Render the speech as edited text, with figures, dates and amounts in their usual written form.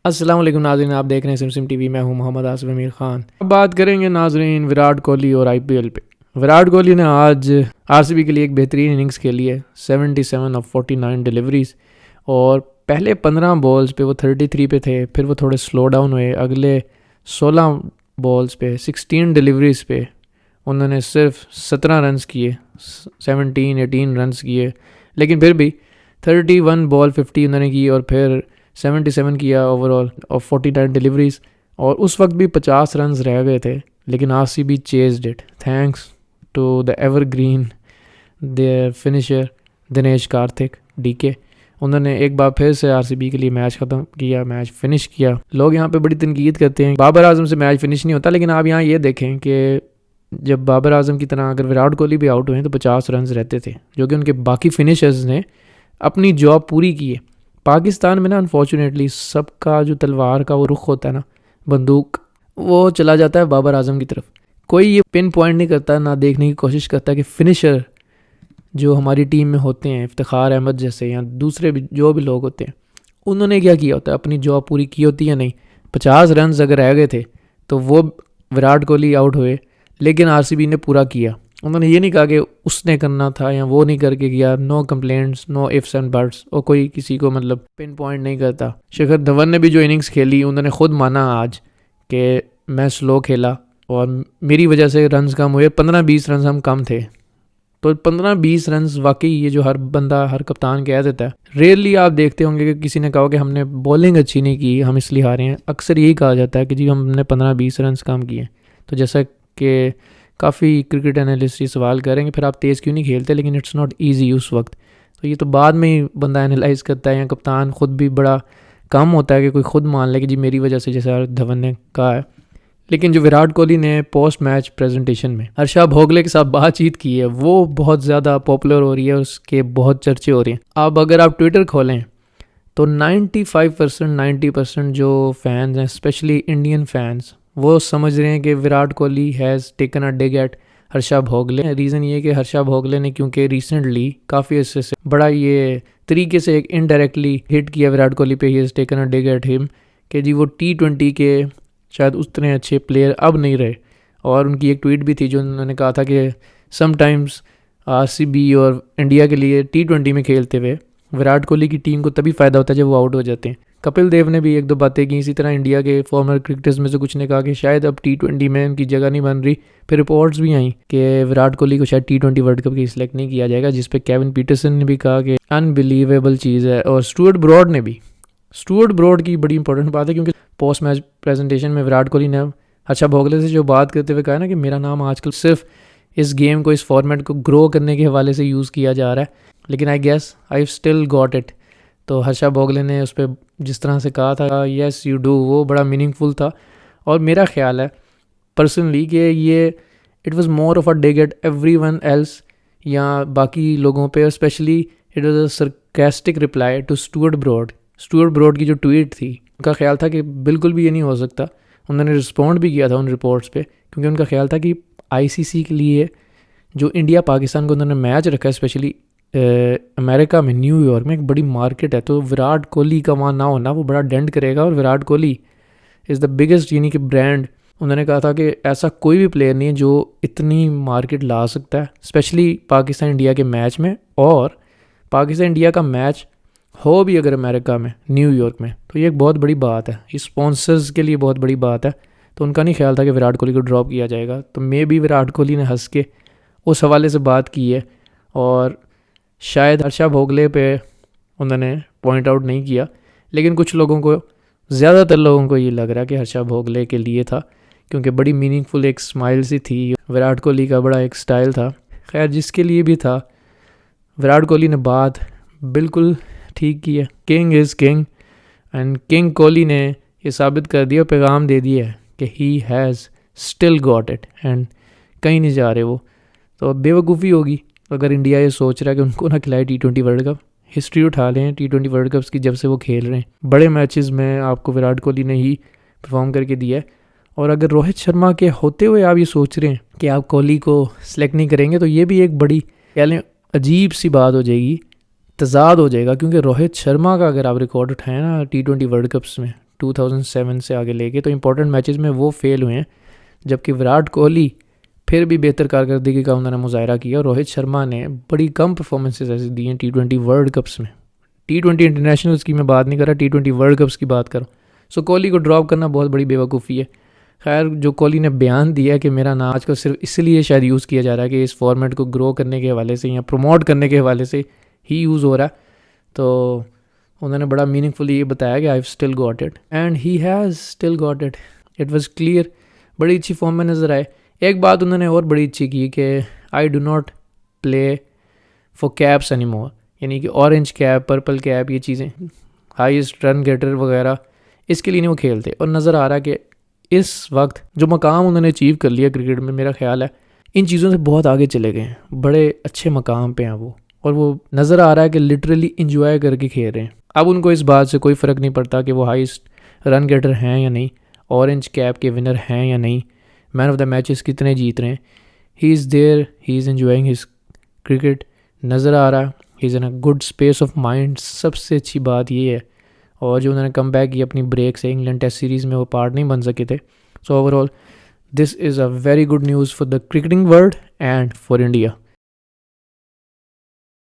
अस्सलाम वालेकुम नाज़रीन, आप देख रहे हैं सिमसिम टीवी। मैं हूं मोहम्मद आसिफ अमीर ख़ान। अब बात करेंगे नाज़रीन विराट कोहली और आईपीएल पे। विराट कोहली ने आज आरसीबी के लिए एक बेहतरीन इनिंग्स खेली है। 77 ऑफ 49 डिलीवरीज, और पहले 15 बॉल्स पे वो 33 पे थे, फिर वो थोड़े स्लो डाउन हुए। अगले 16 बॉल्स पे 16 डिलीवरीज पे उन्होंने सिर्फ 17 रन्स किए, 17-18 रन्स किए। लेकिन फिर भी 31 बॉल 50 उन्होंने की, और फिर 77 किया ओवरऑल और 49 डिलीवरीज, और उस वक्त भी 50 रन्स रह गए थे। लेकिन RCB chased it thanks to the evergreen there finisher Dinesh Karthik DK. उन्होंने एक बार फिर से आरसीबी के लिए मैच ख़त्म किया, मैच फिनिश किया। लोग यहाँ पे बड़ी तनकीद करते हैं बाबर आजम से मैच फिनिश नहीं होता, लेकिन आप यहाँ ये देखें कि जब बाबर आजम की तरह अगर विराट कोहली भी आउट हुए तो 50 रन्स रहते थे, जो कि उनके बाकी फिनिशर्स ने अपनी जॉब पूरी की है। पाकिस्तान में ना अनफॉर्चुनेटली सबका जो तलवार का वो रुख होता है ना, बंदूक, वो चला जाता है बाबर आजम की तरफ। कोई ये पिन पॉइंट नहीं करता, ना देखने की कोशिश करता कि फिनिशर जो हमारी टीम में होते हैं, इफ्तिखार अहमद जैसे या दूसरे भी जो भी लोग होते हैं, उन्होंने क्या किया होता है, अपनी जॉब पूरी की होती है। नहीं, 50 रन अगर रह गए थे तो वो विराट कोहली आउट हुए, लेकिन आरसीबी ने पूरा किया। उन्होंने ये नहीं कहा कि उसने करना था या वो नहीं करके किया। No complaints, no ifs and buts, और कोई किसी को मतलब पिन पॉइंट नहीं करता। शिखर धवन ने भी जो इनिंग्स खेली, उन्होंने खुद माना आज कि मैं स्लो खेला और मेरी वजह से रन्स कम हुए। 15-20 रन हम कम थे, तो 15-20 रन वाकई ये जो हर बंदा, हर कप्तान कह देता है। रेयरली आप देखते होंगे कि किसी ने कहा कि हमने बॉलिंग अच्छी नहीं की, हम इसलिए हारे हैं। अक्सर यही कहा जाता है कि जी हमने 15-20 रन कम किए। तो जैसा कि काफ़ी क्रिकेट एनालिस्ट ये सवाल करेंगे फिर आप तेज़ क्यों नहीं खेलते, लेकिन इट्स नॉट ईजी उस वक्त। तो ये तो बाद में ही बंदा एनालाइज करता है, या कप्तान खुद भी बड़ा कम होता है कि कोई खुद मान ले कि जी मेरी वजह से, जैसा धवन ने कहा है। लेकिन जो विराट कोहली ने पोस्ट मैच प्रेजेंटेशन में हर्षा भोगले के साथ बातचीत की है, वो बहुत ज़्यादा पॉपुलर हो रही है, उसके बहुत चर्चे हो रहे हैं। अब अगर आप ट्विटर खोलें तो 95%, 90% जो फैंस हैं, स्पेशली इंडियन फैंस, वो समझ रहे हैं कि Virat Kohli has taken a dig at Harsha Bhogle. Reason ये है कि हर्षा भोगले ने क्योंकि रिसेंटली काफ़ी अच्छे से बड़ा ये तरीके से एक इनडायरेक्टली हिट किया विराट कोहली पे, he has taken a dig at him, कि जी वो T20 के शायद उतने अच्छे प्लेयर अब नहीं रहे। और उनकी एक ट्वीट भी थी जो उन्होंने कहा था कि समटाइम्स आरसीबी और इंडिया के लिए T20 में खेलते हुए विराट कोहली की टीम को तभी फ़ायदा होता है जब वो आउट हो जाते हैं। कपिल देव ने भी एक दो बातें की इसी तरह। इंडिया के फॉर्मर क्रिकेटर्स में से कुछ ने कहा कि शायद अब T20 में उनकी जगह नहीं बन रही। फिर रिपोर्ट्स भी आई कि विराट कोहली को शायद T20 वर्ल्ड कप की सिलेक्ट नहीं किया जाएगा, जिस पे केविन पीटरसन ने भी कहा कि अनबिलीवेबल चीज़ है। और स्टुअर्ट ब्रॉड ने भी, स्टुअर्ट ब्रॉड की बड़ी इंपॉर्टेंट बात है, क्योंकि पोस्ट मैच प्रेजेंटेशन में विराट कोहली ने हर्षा भोगले से जो बात करते हुए कहा ना कि मेरा नाम आजकल सिर्फ इस गेम को, इस फॉर्मेट को ग्रो करने के हवाले से यूज़ किया जा रहा है, लेकिन I guess I still got it. तो हर्षा भोगले ने उस पर जिस तरह से कहा था येस यू डू, वो बड़ा मीनिंगफुल था। और मेरा ख्याल है पर्सनली कि ये it was more of a dig at everyone else, या बाकी लोगों पे। Specially it was a sarcastic reply to Stuart Broad. Stuart Broad की जो ट्वीट थी, उनका ख्याल था कि बिल्कुल भी ये नहीं हो सकता। उन्होंने रिस्पॉन्ड भी किया था उन रिपोर्ट्स पे, क्योंकि उनका ख्याल था कि आईसीसी के लिए जो इंडिया पाकिस्तान को उन्होंने मैच रखा है, स्पेशली अमेरिका में, न्यूयॉर्क में, एक बड़ी मार्केट है, तो विराट कोहली का वहाँ ना होना वो बड़ा डेंट करेगा। और Virat Kohli is the biggest यानी कि ब्रांड। उन्होंने कहा था कि ऐसा कोई भी प्लेयर नहीं है जो इतनी मार्केट ला सकता है, स्पेशली पाकिस्तान इंडिया के मैच में। और पाकिस्तान इंडिया का मैच हो भी अगर अमेरिका में, न्यूयॉर्क में, तो ये एक बहुत बड़ी बात है, ये स्पॉन्सर्स के लिए बहुत बड़ी बात है। तो उनका नहीं ख्याल था कि विराट कोहली को ड्रॉप किया जाएगा। तो मे भी विराट कोहली ने हंस के उस हवाले से बात की है, और शायद हर्षा भोगले पे उन्होंने पॉइंट आउट नहीं किया। लेकिन कुछ लोगों को, ज़्यादातर लोगों को ये लग रहा है कि हर्षा भोगले के लिए था, क्योंकि बड़ी मीनिंगफुल एक स्माइल सी थी, विराट कोहली का बड़ा एक स्टाइल था। खैर जिसके लिए भी था, विराट कोहली ने बात बिल्कुल ठीक की है। King is king, and king Kohli ने ये साबित कर दिया, पैगाम दे दिया है कि he has still got it, and कहीं नहीं जा रहे वो। तो बेवकूफ़ी होगी अगर इंडिया ये सोच रहा है कि उनको ना खिलाए T20 वर्ल्ड कप। हिस्ट्री उठा लें T20 वर्ल्ड कप्स की, जब से वो खेल रहे हैं बड़े मैचेस में आपको विराट कोहली ने ही परफॉर्म करके दिया है। और अगर रोहित शर्मा के होते हुए आप ये सोच रहे हैं कि आप कोहली को सिलेक्ट नहीं करेंगे, तो ये भी एक बड़ी कह लें अजीब सी बात हो जाएगी, तजाद हो जाएगा। क्योंकि रोहित शर्मा का अगर आप रिकॉर्ड उठाएं ना T20 वर्ल्ड कप्स में, 2007 से आगे लेके, तो इंपॉर्टेंट मैचेस में वो फेल हुए हैं, जबकि विराट कोहली फिर भी बेहतर कारकर्दगी का उन्होंने मुजाहरा किया। और रोहित शर्मा ने बड़ी कम परफॉर्मेंसेस ऐसी दी हैं T20 वर्ल्ड कप्स में। T20 इंटरनेशनल्स की मैं बात नहीं कर रहा, T20 वर्ल्ड कप्स की बात कर रहा हूँ। सो कोहली को ड्रॉप करना बहुत बड़ी बेवकूफ़ी है। खैर, जो कोहली ने बयान दिया कि मेरा नाम आज को सिर्फ इसलिए शायद यूज़ किया जा रहा है कि इस फॉर्मेट को ग्रो करने के हवाले से या प्रमोट करने के हवाले से ही यूज़ हो रहा है, तो उन्होंने बड़ा मीनिंगफुली ये बताया कि आई still got it and he has still got it. It was clear, बड़ी अच्छी फॉर्म में नज़र आए। एक बात उन्होंने और बड़ी अच्छी की कि I do not play for caps any more, यानी कि ऑरेंज कैप, पर्पल कैप, ये चीज़ें, हाईएस्ट रन गेटर वगैरह, इसके लिए नहीं वो खेलते। और नज़र आ रहा है कि इस वक्त जो मकाम उन्होंने अचीव कर लिया क्रिकेट में, मेरा ख्याल है इन चीज़ों से बहुत आगे चले गए हैं, बड़े अच्छे मकाम पे हैं वो, और वो नज़र आ रहा है कि लिटरली इंजॉय करके खेल रहे हैं। अब उनको इस बात से कोई फ़र्क नहीं पड़ता कि वो हाईएस्ट रन गेटर हैं या नहीं, ऑरेंज कैप के विनर हैं या नहीं, मैन ऑफ द मैचेस कितने जीत रहे हैं। He is there, he is enjoying his cricket, नज़र आ रहा है he is in a good space of mind. सबसे अच्छी बात ये है। और जो उन्होंने कम बैक की अपनी ब्रेक से, इंग्लैंड टेस्ट सीरीज़ में वो पार्ट नहीं बन सके थे। So overall this is a very good news for the cricketing world and for India.